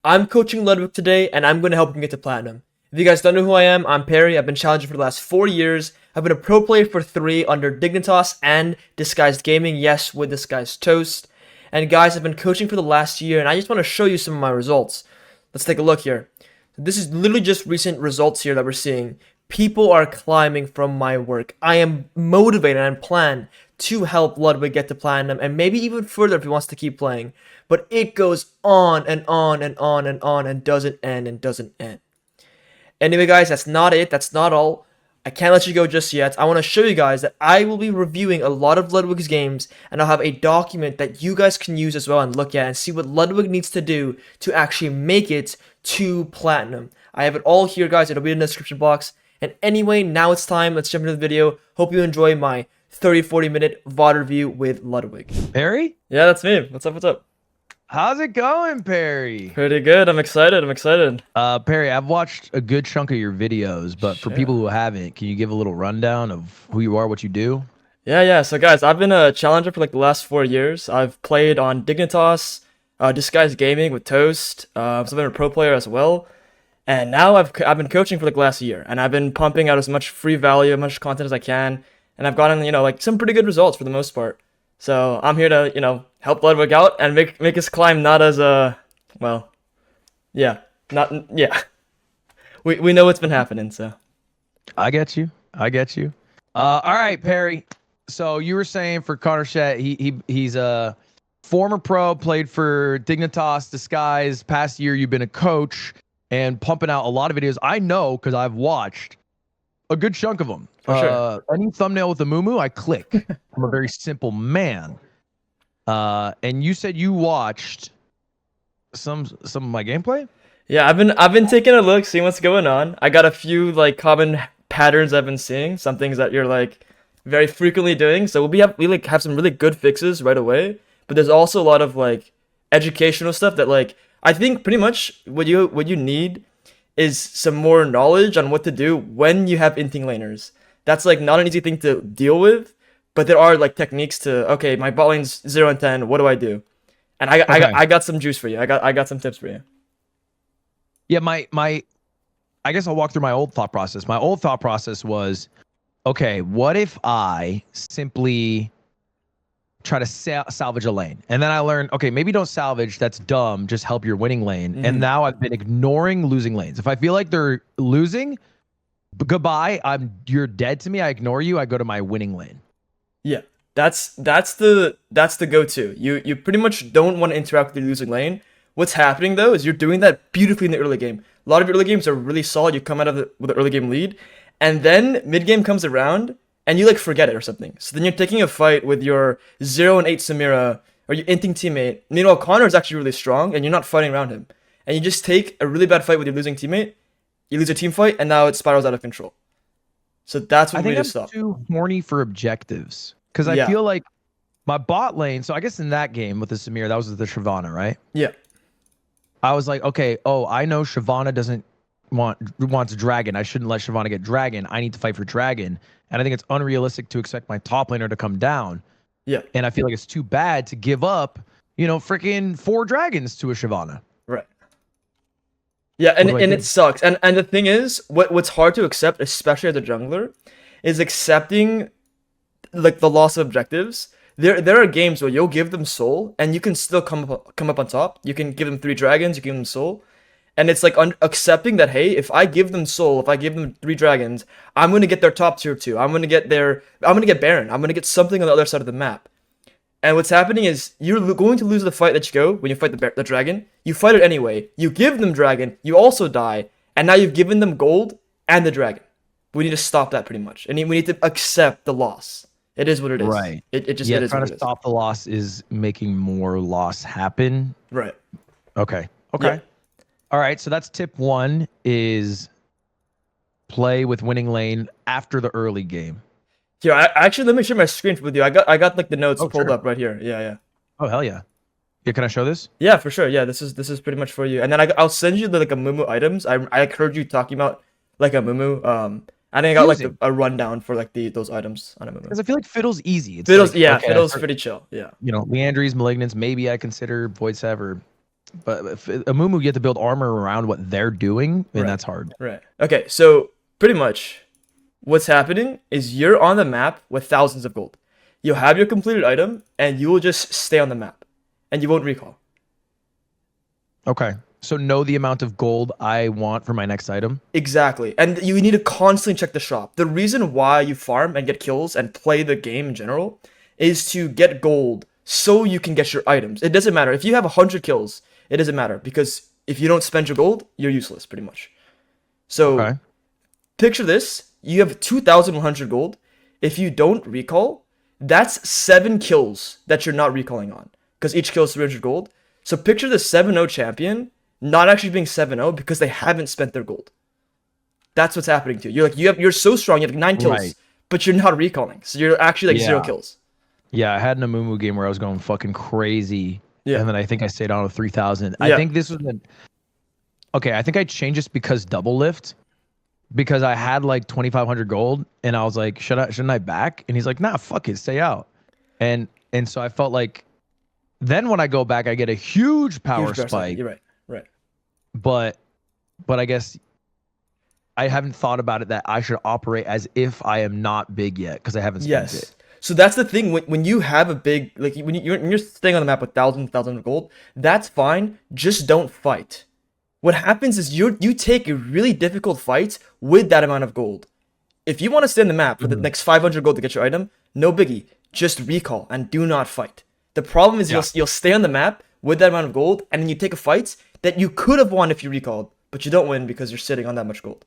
I'm coaching Ludwig today, and I'm going to help him get to platinum. If you guys don't know who I am, I'm Perry. I've been challenging for the last 4 years. I've been a pro player for 3 under Dignitas and Disguised Gaming, yes, with Disguised Toast. And guys, I've been coaching for the last year, and I just want to show you some of my results. Let's take a look here. This is literally just recent results here that we're seeing. People are climbing from my work. I am motivated and plan to help Ludwig get to platinum and maybe even further if he wants to keep playing. But it goes on and on and on and on and doesn't end and doesn't end. Anyway, guys, that's not it. That's not all. I can't let you go just yet. I want to show you guys that I will be reviewing a lot of Ludwig's games, and I'll have a document that you guys can use as well and look at and see what Ludwig needs to do to actually make it to platinum. I have it all here, guys. It'll be in the description box. And anyway, now it's time. Let's jump into the video. Hope you enjoy my 30-40 minute VOD review with Ludwig. Perry? Yeah, that's me. What's up? What's up? How's it going, Perry? Pretty good. I'm excited. I'm excited. Perry, I've watched a good chunk of your videos, but for people who haven't, can you give a little rundown of who you are, what you do? Yeah. So guys, I've been a challenger for like the last 4 years. I've played on Dignitas, Disguised Gaming with Toast. So I've been a pro player as well. And now I've been coaching for like the last year, and I've been pumping out as much free value, as much content as I can, and I've gotten like some pretty good results for the most part. So I'm here to help Ludwig out and make his climb not as well, yeah, not yeah. We know what's been happening, so I get you. All right, Perry. So you were saying for Connor Shet, he's a former pro, played for Dignitas, Disguise. Past year, you've been a coach and pumping out a lot of videos. I know because I've watched a good chunk of them. For sure. Any thumbnail with a moo I click. I'm a very simple man. And you said you watched some of my gameplay? Yeah, I've been taking a look, seeing what's going on. I got a few like common patterns I've been seeing, some things that you're like very frequently doing. So we have some really good fixes right away. But there's also a lot of like educational stuff that like I think pretty much what you need is some more knowledge on what to do when you have inting laners. That's like not an easy thing to deal with, but there are like techniques to, okay, my bot lane's 0 and 10, what do I do? And I got some juice for you. I got some tips for you. Yeah, my I guess I'll walk through my old thought process. My old thought process was, okay, what if I simply try to salvage a lane? And then I learned, okay, maybe don't salvage, that's dumb, just help your winning lane. And now I've been ignoring losing lanes. If I feel like they're losing, goodbye, you're dead to me, I ignore you, I go to my winning lane. Yeah, that's the go-to. You pretty much don't want to interact with your losing lane. What's happening though is you're doing that beautifully in the early game. A lot of your early games are really solid. You come out of with an early game lead, and then mid game comes around and you like forget it or something. So then you're taking a fight with your 0 and 8 Samira or your inting teammate. Meanwhile, Connor is actually really strong and you're not fighting around him. And you just take a really bad fight with your losing teammate. You lose a team fight and now it spirals out of control. So that's what we need to stop. I think I'm too horny for objectives because I feel like my bot lane. So I guess in that game with the Samir, that was the Shyvana, right? Yeah. I was like, okay, I know Shyvana doesn't wants dragon. I shouldn't let Shyvana get dragon. I need to fight for dragon. And I think it's unrealistic to expect my top laner to come down. Yeah. And I feel like it's too bad to give up, freaking 4 dragons to a Shyvana. Right. Yeah, and it sucks. And the thing is, what's hard to accept, especially as a jungler, is accepting like the loss of objectives. There are games where you'll give them soul and you can still come up on top. You can give them 3 dragons, you give them soul. And it's like accepting that, hey, if I give them soul, if I give them 3 dragons, I'm going to get their top tier 2. I'm going to get Baron. I'm going to get something on the other side of the map. And what's happening is you're going to lose the fight that you go when you fight the dragon. You fight it anyway. You give them dragon. You also die. And now you've given them gold and the dragon. We need to stop that pretty much. And we need to accept the loss. It is what it is. Right. It just it is trying what to it is. stop the loss is making more loss happen. Right. Okay. Yeah. All right. So that's tip 1 is play with winning lane after the early game. Here, actually let me share my screen with you. I got like the notes pulled up right here. Yeah. Oh hell yeah. Yeah, can I show this? Yeah, for sure. Yeah, this is pretty much for you. And then I'll send you like a Mumu items. I heard you talking about like a Mumu. I think I got like a rundown for like those items on a Mumu. Because I feel like Fiddle's easy. Fiddle's pretty chill. Yeah. Leandries, Malignants, maybe I consider Void Sev or But if a Mumu, you have to build armor around what they're doing, and Right. that's hard. Right. Okay, so pretty much what's happening is you're on the map with thousands of gold. You'll have your completed item, and you will just stay on the map, and you won't recall. Okay. So know the amount of gold I want for my next item. Exactly. And you need to constantly check the shop. The reason why you farm and get kills and play the game in general is to get gold so you can get your items. It doesn't matter. If you have 100 kills, it doesn't matter because if you don't spend your gold, you're useless pretty much. So Okay. picture this. You have 2,100 gold. If you don't recall, that's 7 kills that you're not recalling on because each kill is 300 gold. So picture the 7-0 champion not actually being 7-0 because they haven't spent their gold. That's what's happening to you. You're so strong, you have like 9 kills, Right. but you're not recalling. So you're actually like 0 Yeah. kills. Yeah, I had an Amumu game where I was going fucking crazy. Yeah. And then I think I stayed on with 3,000. Yeah. I think this was okay, I think I changed this because double lift. Because I had like 2,500 gold and I was like, shouldn't I back? And he's like, nah, fuck it, stay out. And so I felt like then when I go back, I get a huge power spike. You're right. Right. But I guess I haven't thought about it that I should operate as if I am not big yet because I haven't spent it. Yes. So that's the thing. When you have a big, like when you're staying on the map with thousands of gold, that's fine. Just don't fight. What happens is you take a really difficult fight with that amount of gold. If you want to stay on the map for the next 500 gold to get your item, no biggie. Just recall and do not fight. The problem is you'll stay on the map with that amount of gold, and then you take a fight that you could have won if you recalled, but you don't win because you're sitting on that much gold.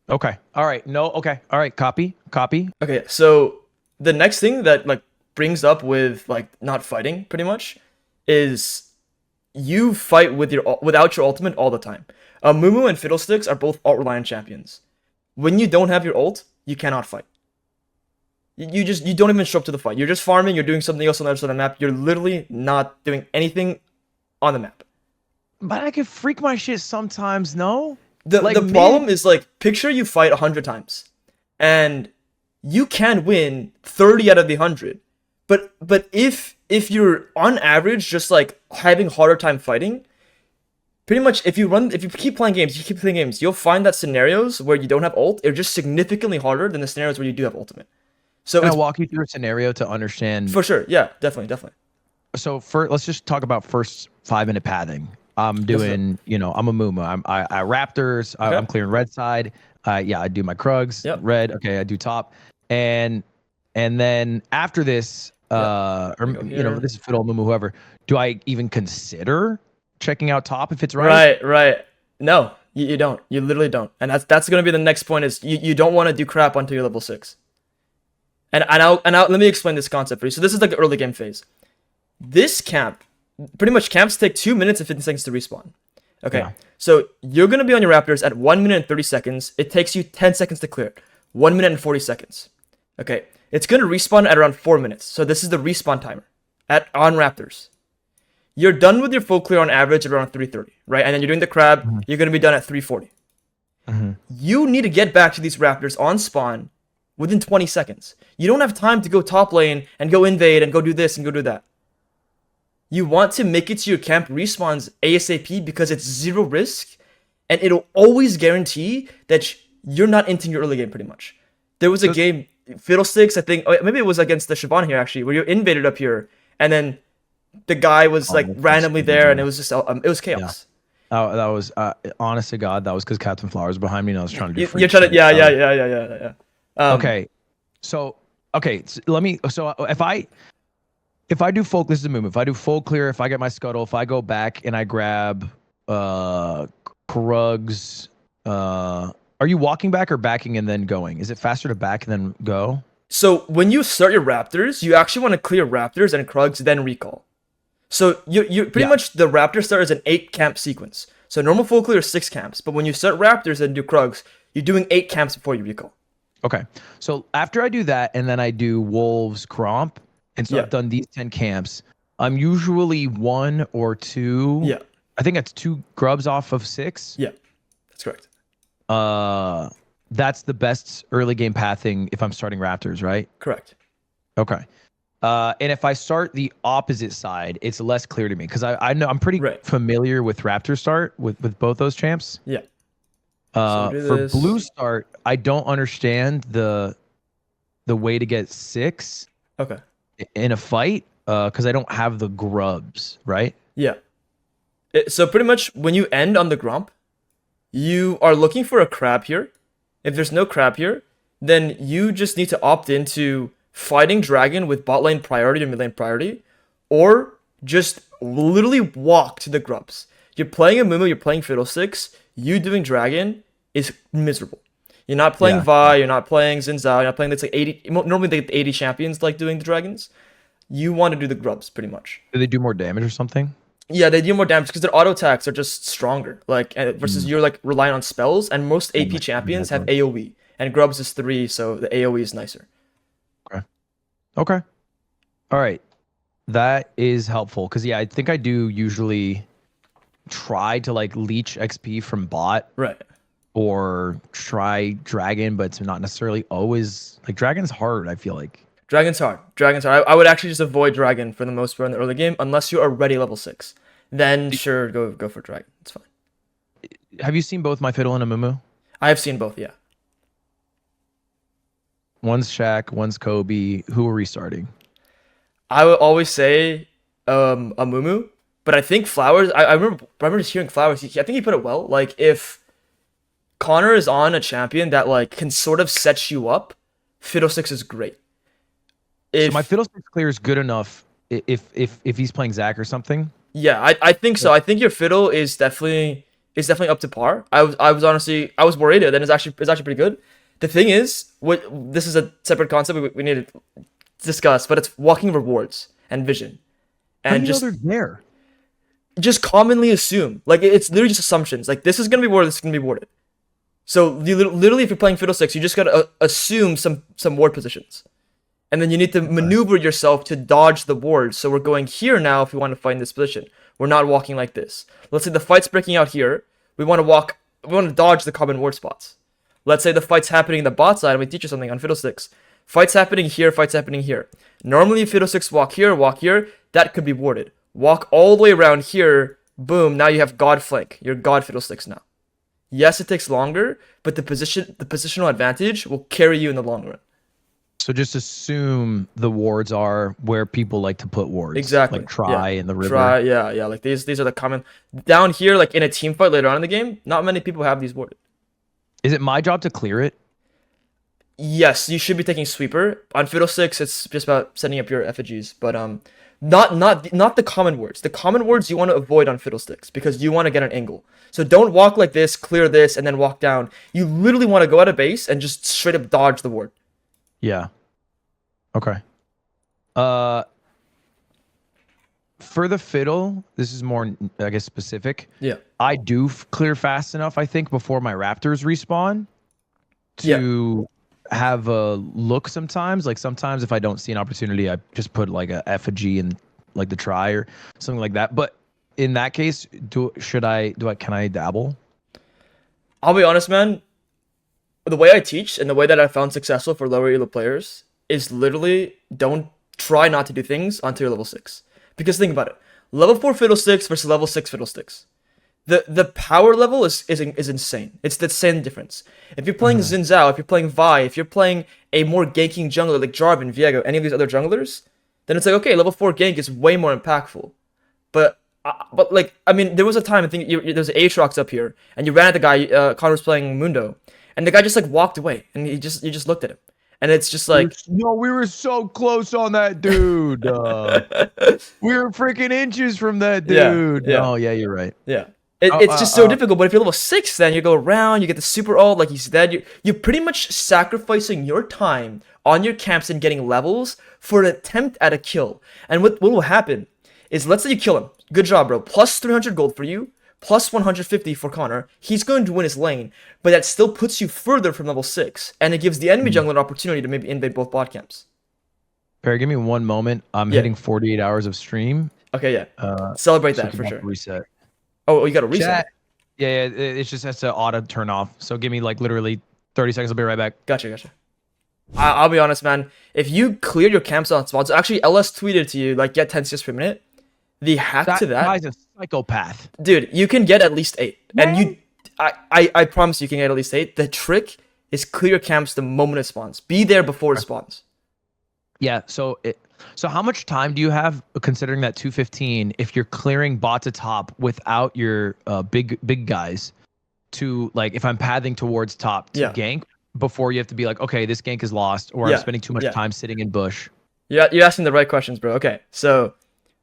Okay. All right. No. Okay. All right. Copy. Okay, so the next thing that like brings up with like not fighting pretty much is you fight with without your ultimate all the time. Mumu and Fiddlesticks are both ult reliant champions. When you don't have your ult, you cannot fight. You don't even show up to the fight. You're just farming. You're doing something else on the other side of the map. You're literally not doing anything on the map. But I could freak my shit sometimes. No. The problem is like picture you fight 100 times, and you can win 30 out of the 100. But if you're on average just like having harder time fighting, pretty much if you keep playing games, you'll find that scenarios where you don't have ult are just significantly harder than the scenarios where you do have ultimate. So Can I walk you through a scenario to understand? For sure, yeah, definitely. So let's just talk about first 5-minute pathing. I'm doing, I'm a Muma. I Raptors. Okay. I'm clearing red side. Yeah, I do my Krugs. Yep. Red. Okay, I do top. And then after this, this is Fiddle, Mumu, whoever. Do I even consider checking out top if it's right? Right. No, you don't. You literally don't. And that's gonna be the next point is you don't want to do crap until you're level 6. And let me explain this concept for you. So this is like the early game phase. This camp, pretty much camps take 2 minutes and 50 seconds to respawn. Okay, Yeah. So you're going to be on your Raptors at 1 minute and 30 seconds. It takes you 10 seconds to clear it. 1 minute and 40 seconds. Okay, it's going to respawn at around 4 minutes. So this is the respawn timer on Raptors. You're done with your full clear on average at around 3:30, right? And then you're doing the crab. You're going to be done at 3:40. You need to get back to these Raptors on spawn within 20 seconds. You don't have time to go top lane and go invade and go do this and go do that. You want to make it to your camp respawns ASAP because it's 0 risk and it'll always guarantee that you're not inting your early game pretty much. There was a game, Fiddlesticks, I think, maybe it was against the Siobhan here actually, where you invaded up here and then the guy was like randomly there and it was just, it was chaos. Oh, that was, honest to God, that was because Captain Flowers behind me and I was trying to do free You're trying to, shit. yeah. Okay. So if I do full, this is a move. If I do full clear, if I get my scuttle, if I go back and I grab Krugs, are you walking back or backing and then going? Is it faster to back and then go? So when you start your Raptors, you actually want to clear Raptors and Krugs, then recall. So you pretty much the Raptor start is an 8 camp sequence. So normal full clear is 6 camps, but when you start Raptors and do Krugs, you're doing 8 camps before you recall. Okay. So after I do that and then I do Wolves Cromp, and so I've done these 10 camps, I'm usually 1 or 2. Yeah. I think that's 2 grubs off of 6. Yeah, that's correct. That's the best early game pathing if I'm starting Raptors, right? Correct. Okay. And if I start the opposite side, it's less clear to me because I know I'm pretty Right. familiar with Raptor start with both those champs. Yeah. So we do For blue this. start, I don't understand the way to get 6 Okay. in a fight because I don't have the grubs, right? Yeah. So pretty much when you end on the Grump, you are looking for a crab here. If there's no crab here, then you just need to opt into fighting dragon with bot lane priority or mid lane priority, or just literally walk to the grubs. You're playing a Mumu, you're playing Fiddlesticks, you doing dragon is miserable. You're not playing Yeah. Vi, you're not playing Xin Zhao, you're not playing that's like 80, normally they get 80 champions like doing the dragons. You want to do the grubs pretty much. Do they do more damage or something? Yeah, they deal more damage because their auto attacks are just stronger. Like versus Mm. you're like relying on spells, and most Oh AP champions have God. AOE, and Grubs is 3, so the AOE is nicer. Okay. All right. That is helpful because yeah, I think I do usually try to like leech XP from bot Right. or try dragon, but it's not necessarily always like dragon's hard. I feel like. Dragon's hard. Dragon's hard. I would actually just avoid Dragon for the most part in the early game, unless you're already level 6. Then sure, go for Dragon. It's fine. Have you seen both my Fiddle and a Mumu? I have seen both. Yeah. One's Shaq, one's Kobe. Who are we starting? I would always say a Mumu, but I think Flowers. I remember just hearing Flowers. I think he put it well. Like if Connor is on a champion that like can sort of set you up, Fiddlesticks is great. So If my Fiddlesticks clear is good enough if he's playing Zach or something. yeah, I think so. I think your Fiddle is definitely up to par. I was honestly I was worried, then it's actually pretty good. The thing is, what this is a separate concept we need to discuss, but it's walking rewards and vision, How do and you know they're there? just commonly assume like it's literally just assumptions. Like this is gonna be warded, this is gonna be warded. So you literally, if you're playing Fiddlesticks, you just gotta assume some ward positions, and then you need to maneuver yourself to dodge the ward. So we're going here now if we want to find this position. We're not walking like this. Let's say the fight's breaking out here. We want to walk. We want to dodge the common ward spots. Let's say the fight's happening in the bot side, and we teach you something on Fiddlesticks. Fight's happening here. Fight's happening here. Normally, Fiddlesticks walk here, walk here. That could be warded. Walk all the way around here. Boom. Now you have God flank. You're God Fiddlesticks now. Yes, it takes longer, but the positional advantage will carry you in the long run. So just assume the wards are where people like to put wards. Exactly. Like try Yeah. in the river. Try, yeah. Like these are the common down here. Like in a team fight later on in the game, not many people have these warded. Is it my job to clear it? Yes, you should be taking sweeper on Fiddlesticks. It's just about setting up your effigies, but not the common words. The common words you want to avoid on Fiddlesticks because you want to get an angle. So don't walk like this, clear this, and then walk down. You literally want to go at a base and just straight up dodge the ward. Yeah. Okay. For the fiddle, this is more, I guess, specific. Yeah. I do clear fast enough, I think, before my Raptors respawn to have a look sometimes. Like sometimes if I don't see an opportunity, I just put like a effigy in like the try or something like that. But in that case, can I dabble? I'll be honest, man. The way I teach and the way that I found successful for lower elo players is literally don't try not to do things until you're level 6. Because think about it. Level 4 Fiddlesticks versus level 6 Fiddlesticks. The power level is insane. It's the same difference. If you're playing Xin Zhao, if you're playing Vi, if you're playing a more ganking jungler like Jarvan, Viego, any of these other junglers, then it's like, okay, level 4 gank is way more impactful. But like, I mean, there was a time, I think there was Aatrox up here, and you ran at the guy, Connor was playing Mundo, and the guy just like walked away, and you just looked at him. And it's just like, no, we were so close on that dude. We were freaking inches from that dude. Yeah. Oh yeah, you're right. yeah. It's just so difficult, but if you're level 6, then you go around, you get the super ult, like you said, you're pretty much sacrificing your time on your camps and getting levels for an attempt at a kill. And what will happen is, let's say you kill him. Good job, bro. Plus 300 gold for you, plus 150 for Connor. He's going to win his lane, but that still puts you further from level 6, and it gives the enemy jungler an opportunity to maybe invade both bot camps. Perry, give me one moment. I'm hitting 48 hours of stream. Okay, yeah. Celebrate that for sure. Reset. Oh, you got to reset. Chat. Yeah, it just has to auto turn off. So give me like literally 30 seconds. I'll be right back. Gotcha. I'll be honest, man. If you clear your camps on spots, actually LS tweeted to you like get 10 CS per minute. The hack to that, guy's a psychopath. dude, you can get at least 8, and Man. I promise you can get at least 8. The trick is clear your camps the moment it spawns. Be there before it spawns. Yeah. So how much time do you have considering that 215 if you're clearing bot to top without your big guys to like if I'm pathing towards top to gank before you have to be like, okay, this gank is lost or I'm spending too much time sitting in bush? Yeah, you're asking the right questions, bro. Okay, so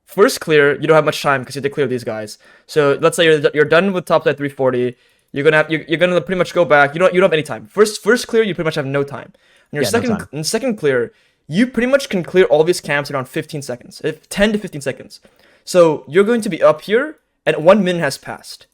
first clear, you don't have much time because you have to clear these guys. So let's say you're done with top side 340. You're gonna pretty much go back. You don't have any time. First clear, you pretty much have no time. And your second clear, you pretty much can clear all these camps in around 15 seconds, 10 to 15 seconds. So you're going to be up here, and 1 minute has passed.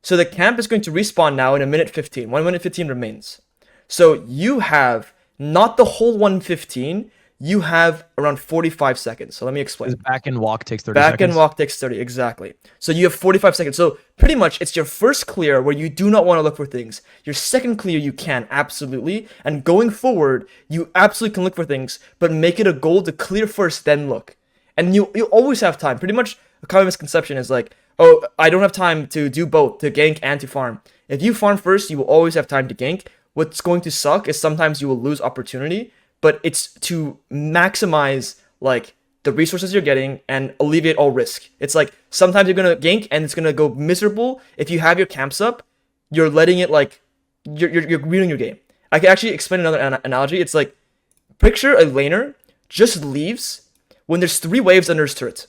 So the camp is going to respawn now in a minute 15. 1 minute 15 remains. So you have not the whole 115. You have around 45 seconds. So let me explain. Back and walk takes 30 seconds? Back and walk takes 30, exactly. So you have 45 seconds. So pretty much it's your first clear where you do not want to look for things. Your second clear you can, absolutely. And going forward, you absolutely can look for things, but make it a goal to clear first, then look. And you always have time. Pretty much a common misconception is like, oh, I don't have time to do both, to gank and to farm. If you farm first, you will always have time to gank. What's going to suck is sometimes you will lose opportunity, but it's to maximize like the resources you're getting and alleviate all risk. It's like sometimes you're gonna gank and it's gonna go miserable. If you have your camps up, you're letting it like you're ruining your game. I can actually explain another analogy. It's like picture a laner just leaves when there's 3 waves under his turret.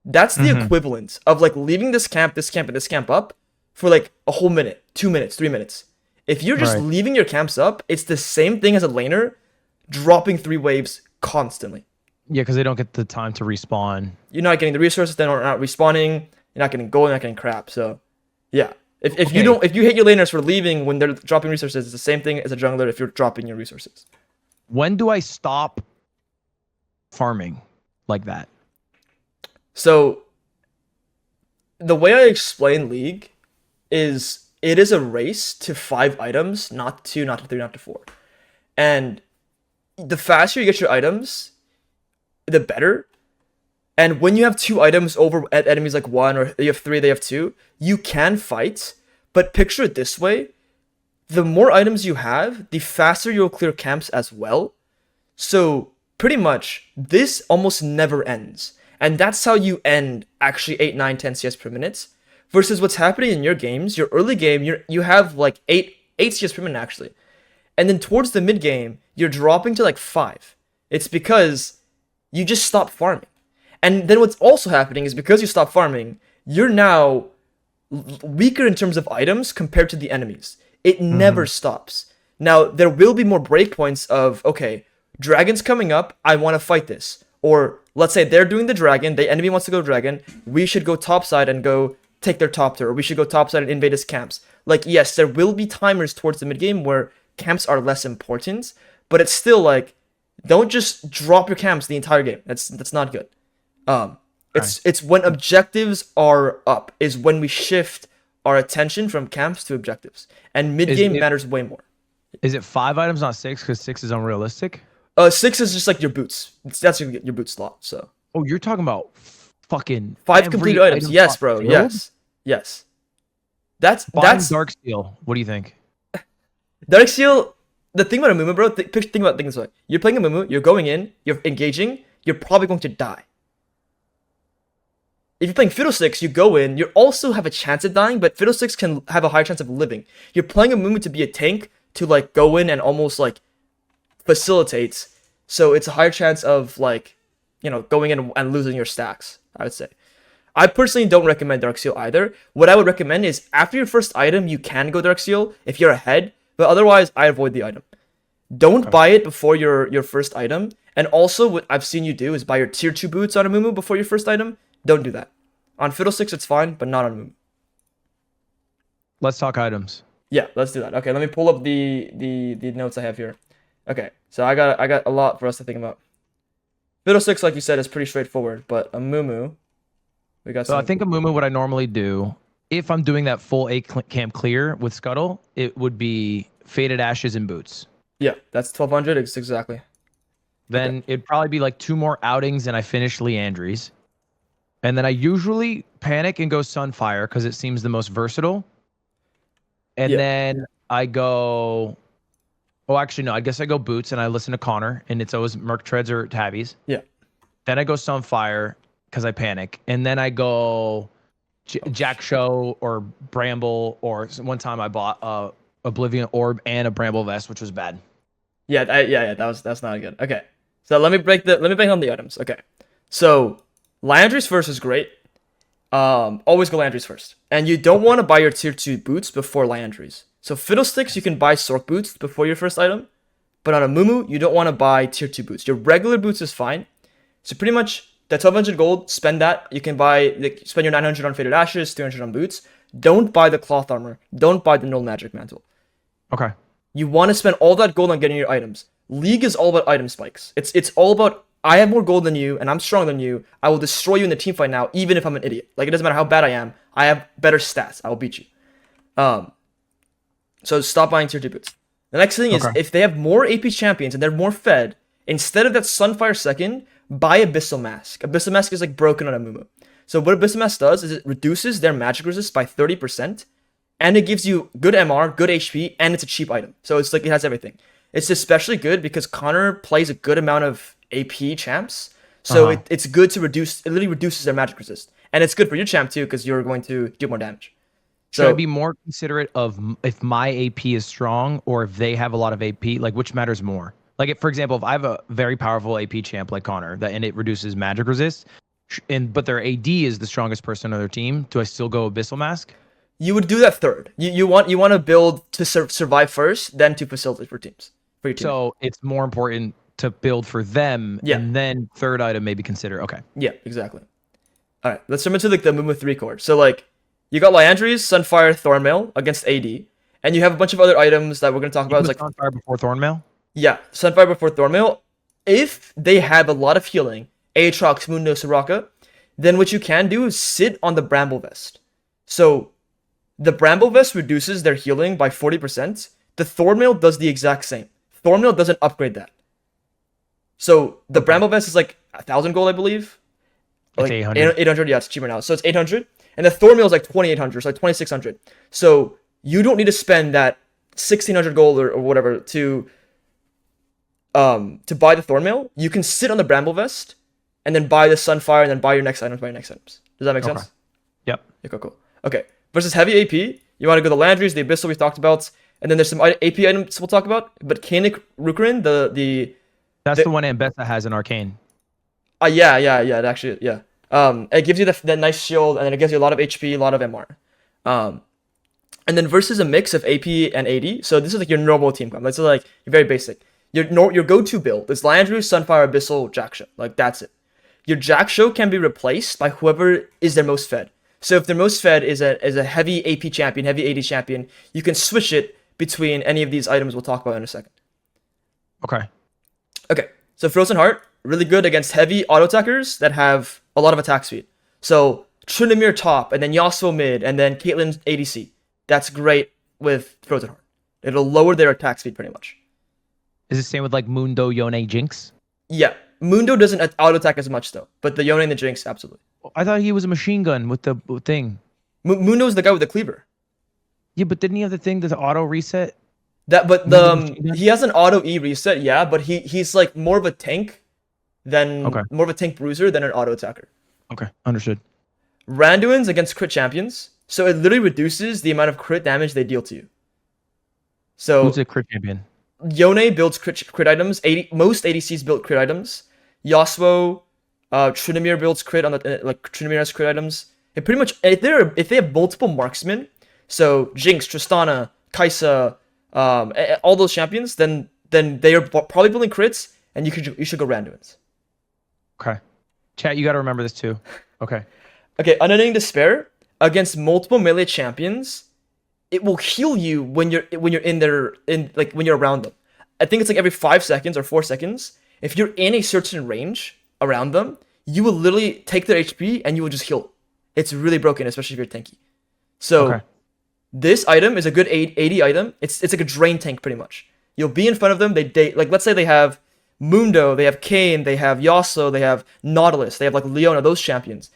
That's the equivalent of like leaving this camp, and this camp up for like a whole minute, 2 minutes, 3 minutes. If you're just leaving your camps up, it's the same thing as a laner dropping 3 waves constantly. Yeah, because they don't get the time to respawn. You're not getting the resources, then you're not respawning, you're not getting gold, you're not getting crap. So yeah. If you hate your laners for leaving when they're dropping resources, it's the same thing as a jungler if you're dropping your resources. When do I stop farming like that? So the way I explain League is it is a race to 5 items, not to 2, not to 3, not to 4. And the faster you get your items, the better. And when you have 2 items over at enemies like 1, or you have 3, they have 2, you can fight. But picture it this way. The more items you have, the faster you'll clear camps as well. So pretty much, this almost never ends. And that's how you end actually 8, 9, 10 CS per minute. Versus what's happening in your games, your early game, you have like 8 CS per minute actually. And then towards the mid game, you're dropping to like 5. It's because you just stop farming. And then what's also happening is because you stop farming, you're now weaker in terms of items compared to the enemies. It never stops. Now, there will be more breakpoints of, okay, dragon's coming up, I want to fight this. Or let's say they're doing the dragon, the enemy wants to go dragon, we should go topside and go take their top tier, or we should go topside and invade his camps. Like, yes, there will be timers towards the mid game where camps are less important, but it's still like, don't just drop your camps the entire game. That's not good. It's when objectives are up is when we shift our attention from camps to objectives, and mid game matters way more. Is it 5 items, not 6? Because 6 is unrealistic. 6 is just like your boots. That's your boot slot. So. Oh, you're talking about fucking 5 completed items. Yes, bro. Yes. That's Dark Steel. What do you think? Dark Steel. The thing about a Mumu, bro. Think about things like you're playing a Mumu. You're going in. You're engaging. You're probably going to die. If you're playing Fiddlesticks, you go in. You also have a chance of dying, but Fiddlesticks can have a higher chance of living. You're playing a Mumu to be a tank, to like go in and almost like facilitate. So it's a higher chance of like, going in and losing your stacks, I would say. I personally don't recommend Dark Seal either. What I would recommend is after your first item, you can go Dark Seal if you're ahead, but otherwise I avoid the item. Don't buy it before your first item. And also what I've seen you do is buy your tier 2 boots on a Mumu before your first item. Don't do that. On Fiddlesticks, it's fine, but not on Mumu. Let's talk items. Yeah, let's do that. Okay, let me pull up the notes I have here. Okay, so I got a lot for us to think about. Fiddlesticks, like you said, is pretty straightforward, but a Mumu, we got. So I think a Mumu, what I normally do, if I'm doing that full 8 camp clear with Scuttle, it would be Faded Ashes and boots. Yeah, that's 1200. Exactly. Then it'd probably be like 2 more outings and I finish Leandry's. And then I usually panic and go Sunfire because it seems the most versatile. And Yeah. then I go. Oh, actually, no. I guess I go Boots and I listen to Connor, and it's always Merc Treads or Tabbies. Yeah. Then I go Sunfire because I panic. And then I go Jack Show or Bramble, or one time I bought Oblivion Orb and a Bramble Vest, which was bad. Yeah, yeah. That's not good. Okay, so let me break down the items. Okay, so Landry's first is great. Always go Landry's first, and you don't want to buy your tier 2 boots before Landry's. So Fiddlesticks, you can buy Sork boots before your first item, but on a Mumu, you don't want to buy tier 2 boots. Your regular boots is fine. So pretty much that 1200 gold, spend that. You can buy spend your 900 on Faded Ashes, 300 on boots. Don't buy the cloth armor. Don't buy the null magic mantle. Okay. You want to spend all that gold on getting your items. League is all about item spikes. It's all about, I have more gold than you and I'm stronger than you. I will destroy you in the team fight now, even if I'm an idiot. Like, it doesn't matter how bad I am. I have better stats. I will beat you. So stop buying tier 2 boots. The next thing is, if they have more AP champions and they're more fed, instead of that Sunfire second, buy Abyssal Mask. Abyssal Mask is like broken on a Mumu. So what Abyssal Mask does is it reduces their magic resist by 30%, and it gives you good MR, good HP, and it's a cheap item. So it's like, it has everything. It's especially good because Connor plays a good amount of AP champs. So it's good to reduce, it literally reduces their magic resist. And it's good for your champ too, because you're going to do more damage. Should I be more considerate of if my AP is strong or if they have a lot of AP? Like, which matters more? Like, if, for example, if I have a very powerful AP champ like Connor and it reduces magic resist, but their AD is the strongest person on their team, do I still go Abyssal Mask? You would do that third. You want to build to survive first, then to facilitate for teams. For your team. So it's more important to build for them, and then third item maybe consider. Okay. Yeah, exactly. All right, let's jump into like the Mumu 3 core. So like, you got Liandry's, Sunfire, Thornmail against AD, and you have a bunch of other items that we're gonna talk about. It's like Sunfire before Thornmail. Yeah, Sunfire before Thornmail. If they have a lot of healing, Aatrox, Mundo, Soraka, then what you can do is sit on the Bramble Vest. So the Bramble Vest reduces their healing by 40%. The Thornmail does the exact same. Thornmail doesn't upgrade that. So the Bramble Vest is like 1,000 gold, I believe. Like 800. 800, yeah, it's cheaper now. So it's 800. And the Thornmail is like 2,800, so like 2,600. So you don't need to spend that 1,600 gold or whatever to buy the Thornmail. You can sit on the Bramble Vest and then buy the Sunfire and then buy your next items, Does that make sense? Yep. Yeah, cool. Okay. Versus heavy AP, you want to go the Landry's, the Abyssal we talked about, and then there's some AP items we'll talk about. But Kanik Rukarin, that's the one Ambessa has in Arcane. Yeah. It actually, yeah. It gives you that nice shield, and then it gives you a lot of HP, a lot of MR. And then versus a mix of AP and AD. So this is like your normal team comp. This is like your very basic. Your go-to build is Landry, Sunfire, Abyssal, Jack Show. Like, that's it. Your Jack Show can be replaced by whoever is their most fed. So if their most fed is a heavy AP champion, heavy AD champion, you can switch it between any of these items we'll talk about in a second. Okay. So Frozen Heart, really good against heavy auto attackers that have a lot of attack speed. So Trinamir top, and then Yasuo mid, and then Caitlyn ADC. That's great with Frozen Heart. It'll lower their attack speed pretty much. Is it the same with like Mundo, Yone, Jinx? Yeah. Mundo doesn't auto attack as much though, but the Yone and the Jinx, absolutely. I thought he was a machine gun with the thing. Mundo's the guy with the cleaver. Yeah, but didn't he have the thing that's auto reset? He has an auto E reset, yeah, but he's like more of a tank than more of a tank bruiser than an auto attacker. Okay, understood. Randuin's against crit champions, so it literally reduces the amount of crit damage they deal to you. So who's a crit champion? Yone builds crit items. Most ADCs build crit items. Yasuo, Trinamir builds crit on the Trinamir has crit items. It pretty much if they have multiple marksmen, so Jinx, Tristana, Kai'Sa, all those champions, then they are probably building crits, and you should go Randuin's. Okay, chat, you got to remember this too. Okay, Unending Despair against multiple melee champions. It will heal you when you're when you're around them. I think it's like every 5 seconds or 4 seconds. If you're in a certain range around them, you will literally take their HP and you will just heal. It's really broken, especially if you're tanky. So this item is a good AD item. It's like a drain tank pretty much. You'll be in front of them. They like, let's say they have Mundo, they have Kane, they have Yasuo, they have Nautilus, they have like Leona, those champions.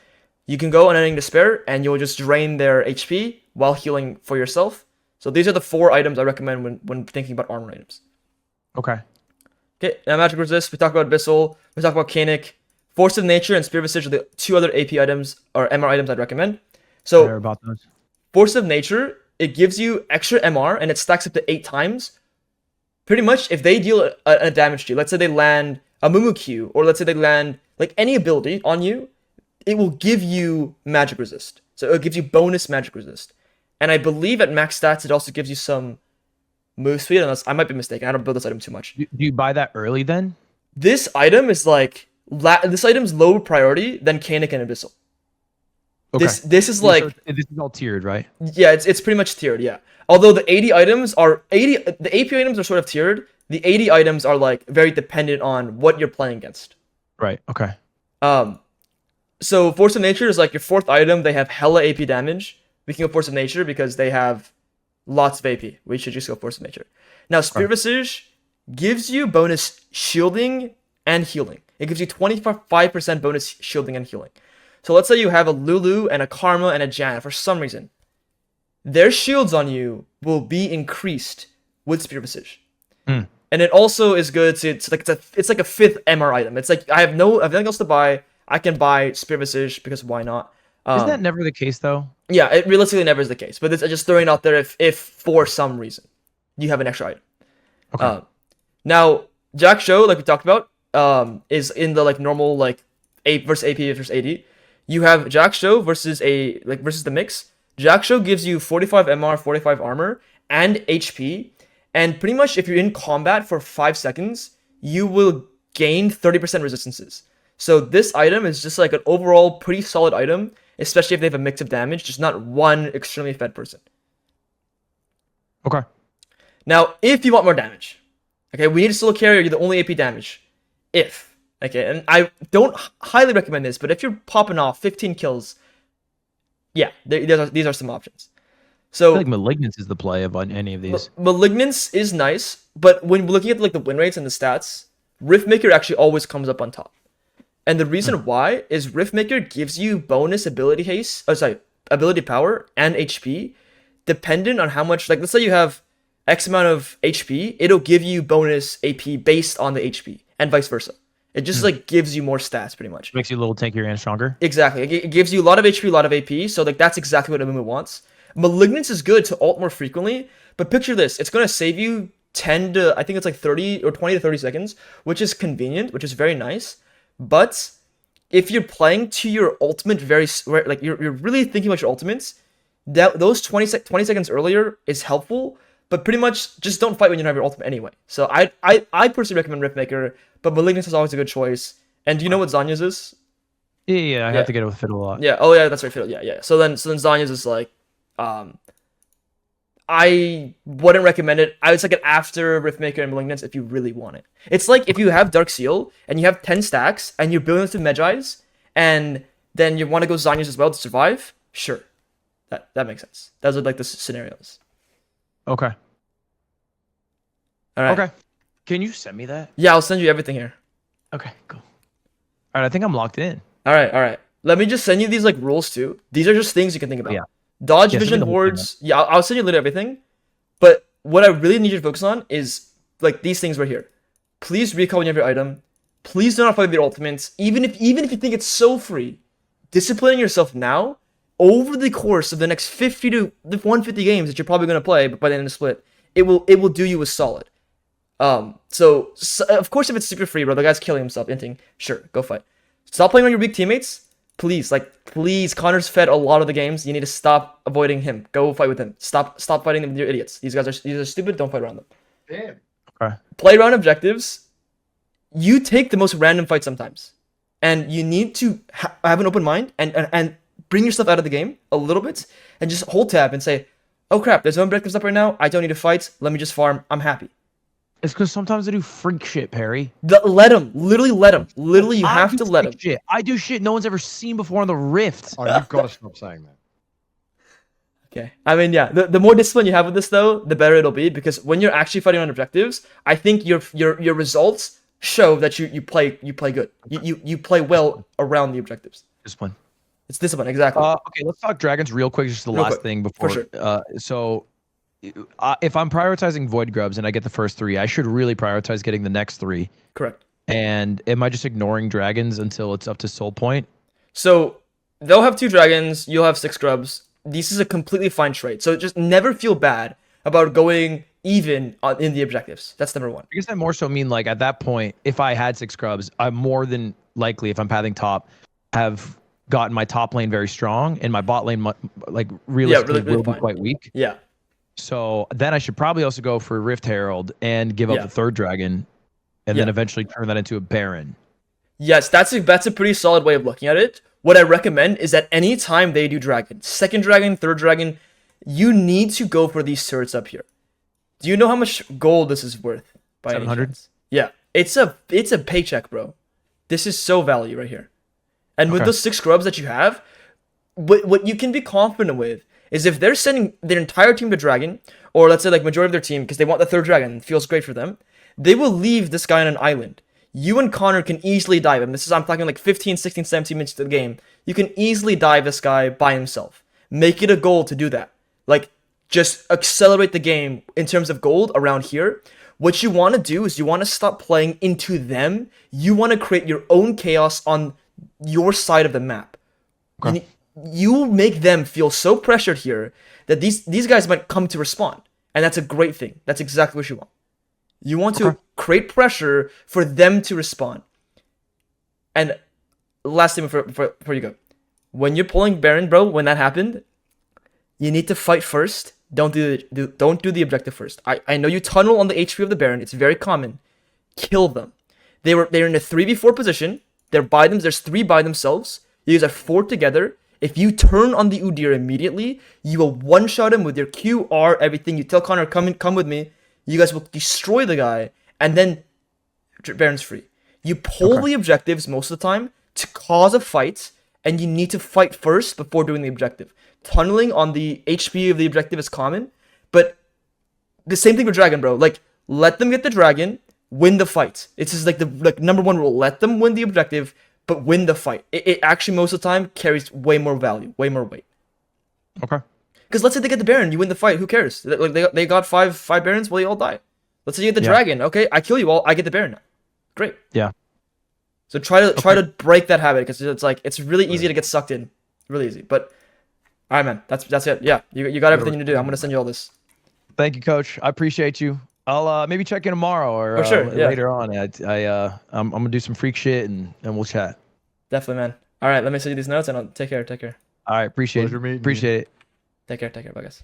You can go Unending Despair, and you'll just drain their HP while healing for yourself. So these are the 4 items I recommend when thinking about armor items. Okay. Okay, now Magic Resist, we talked about Abyssal, we talked about Kanik. Force of Nature and Spear Visage are the 2 other AP items, or MR items I'd recommend. So, About those. Force of Nature, it gives you extra MR, and it stacks up to 8 times. Pretty much, if they deal a damage to you, let's say they land a Mumukyu, or let's say they land, like, any ability on you, it will give you Magic Resist. So it gives you bonus Magic Resist. And I believe at max stats, it also gives you some move speed, unless I might be mistaken. I don't build this item too much. Do you buy that early then? This item is like this item's lower priority than Kanik and Abyssal. Okay. This is like, so this is all tiered, right? yeah, it's pretty much tiered, yeah. Although the 80 items are the AP items are sort of tiered. The 80 items are like very dependent on what you're playing against. Right. Okay. So Force of Nature is like your 4th item. They have hella AP damage. We can go Force of Nature because they have lots of AP. We should just go Force of Nature. Now, Spear Visage gives you bonus shielding and healing. It gives you 25% bonus shielding and healing. So let's say you have a Lulu and a Karma and a Jan for some reason. Their shields on you will be increased with Spear Visage. And it also is good to, it's like a 5th MR item. It's like I have nothing else to buy. I can buy Spear Visage because why not? Isn't that never the case though? Yeah, it realistically never is the case. But it's just throwing it out there if for some reason you have an extra item. Okay. Now, Jack Show, like we talked about, is in the like normal like AP versus AP versus AD. You have Jack Show versus the mix. Jack Show gives you 45 MR, 45 armor, and HP. And pretty much if you're in combat for 5 seconds, you will gain 30% resistances. So this item is just like an overall pretty solid item, especially if they have a mix of damage, just not one extremely fed person. Okay. Now, if you want more damage, okay, we need a solo carrier, you're the only AP damage. Okay, and I don't highly recommend this, but if you're popping off 15 kills, yeah, these are some options. So I feel like Malignance is the play of any of these. Malignance is nice, but when looking at like the win rates and the stats, Riftmaker actually always comes up on top. And the reason why is Riftmaker gives you bonus ability haste, ability power and HP, dependent on how much, like let's say you have X amount of HP, it'll give you bonus AP based on the HP, and vice versa. It just like gives you more stats pretty much. Makes you a little tankier and stronger. Exactly. It gives you a lot of HP, a lot of AP, so like that's exactly what Amumu wants. Malignance is good to ult more frequently, but picture this, it's going to save you 10 to, I think it's like 30 or 20 to 30 seconds, which is convenient, which is very nice. But if you're playing to your ultimate like you're really thinking about your ultimates, those 20 seconds earlier is helpful, but pretty much just don't fight when you don't have your ultimate anyway. So I personally recommend Riftmaker, but Malignance is always a good choice. And do you know what Zanya's is? Yeah, I have to get it with Fiddle a lot. Yeah, oh yeah, that's right, Fiddle. Yeah. So then Zanya's is like, I wouldn't recommend it. I would like it after Riftmaker and Malignance if you really want it. It's like if you have Dark Seal and you have 10 stacks and you're building with Medjai's and then you want to go Zanya's as well to survive, sure. That makes sense. Those are like the scenarios. Okay. All right. Okay. Can you send me that? Yeah, I'll send you everything here. Okay, cool. All right, I think I'm locked in. All right. Let me just send you these like rules too. These are just things you can think about. Yeah. Dodge Yeah, send me vision the whole wards. Yeah, I'll send you literally everything. But what I really need you to focus on is like these things right here. Please recall when you have your item. Please do not fight with your ultimates. Even if you think it's so free, disciplining yourself now over the course of the next 50 to 150 games that you're probably going to play, but by the end of the split, it will do you a solid. So of course, if it's super free, bro, the guy's killing himself, inting, sure, go fight. Stop playing on your weak teammates. Please, Connor's fed a lot of the games. You need to stop avoiding him. Go fight with him. Stop fighting them with your idiots. These are stupid. Don't fight around them. Damn. Okay. Play around objectives. You take the most random fight sometimes, and you need to have an open mind and bring yourself out of the game a little bit and just hold tab and say, "Oh crap, there's no objectives up right now. I don't need to fight. Let me just farm. I'm happy." It's because sometimes I do freak shit, Perry. Let him. Literally let him. Literally, you have to let him. Shit. I do shit no one's ever seen before on the Rift. Oh, you've got to stop saying that. Okay. I mean, yeah. The more discipline you have with this, though, the better it'll be, because when you're actually fighting on objectives, I think your results show that you play good. You play well around the objectives. Discipline. It's discipline, exactly. Okay, let's talk dragons real quick. Just the Real last quick, thing for before. sure. So, if I'm prioritizing void grubs and I get the first 3, I should really prioritize getting the next 3. Correct. And am I just ignoring dragons until it's up to soul point? So they'll have 2 dragons. You'll have 6 grubs. This is a completely fine trade. So just never feel bad about going even in the objectives. That's number 1. I guess I more so mean like at that point, if I had 6 grubs, I'm more than likely, if I'm pathing top, have gotten my top lane very strong and my bot lane like realistically really will be fine. quite weak. Yeah. So then I should probably also go for Rift Herald and give up the 3rd dragon, and then eventually turn that into a Baron. Yes, that's a pretty solid way of looking at it. What I recommend is that any time they do dragon, 2nd dragon, 3rd dragon, you need to go for these turrets up here. Do you know how much gold this is worth? By 700? Yeah, it's a paycheck, bro. This is so value right here. And with those 6 scrubs that you have, what you can be confident with is if they're sending their entire team to dragon, or let's say like majority of their team because they want the 3rd dragon, it feels great for them, they will leave this guy on an island. You and Connor can easily dive him. I'm talking like 15, 16, 17 minutes to the game. You can easily dive this guy by himself. Make it a goal to do that. Like, just accelerate the game in terms of gold around here. What you want to do is you want to stop playing into them. You want to create your own chaos on your side of the map. Okay. You make them feel so pressured here that these guys might come to respond. And that's a great thing. That's exactly what you want. You want to create pressure for them to respond. And last thing before you go. When you're pulling Baron, bro, when that happened, you need to fight first. Don't do the objective first. I know you tunnel on the HP of the Baron. It's very common. Kill them. They're in a 3v4 position. There's 3 by themselves. You guys are 4 together. If you turn on the Udyr immediately, you will one-shot him with your Q, R, everything. You tell Connor, come with me. You guys will destroy the guy, and then Baron's free. You pull the objectives most of the time to cause a fight, and you need to fight first before doing the objective. Tunneling on the HP of the objective is common, but the same thing with Dragon, bro. Like, let them get the Dragon, win the fight. It's just like the number 1 rule. Let them win the objective, but win the fight. It actually most of the time carries way more value, way more weight. Okay. Because let's say they get the Baron, you win the fight. Who cares? They got five Barons, well, they all die. Let's say you get the Dragon. Okay, I kill you all. I get the Baron now. Great. Yeah. So try to break that habit, because it's really easy to get sucked in, really easy. But all right, man, that's it. Yeah, you got everything you need to do. I'm gonna send you all this. Thank you, Coach. I appreciate you. I'll maybe check in tomorrow or for sure, later on. I'm gonna do some freak shit and we'll chat. Definitely, man. All right, let me send you these notes and I'll take care. All right, appreciate it. Take care. Bye, guys.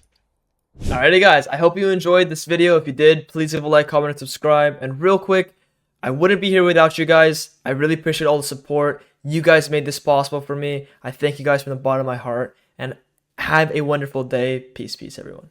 Alrighty, guys. I hope you enjoyed this video. If you did, please leave a like, comment, and subscribe. And real quick, I wouldn't be here without you guys. I really appreciate all the support. You guys made this possible for me. I thank you guys from the bottom of my heart. And have a wonderful day. Peace, everyone.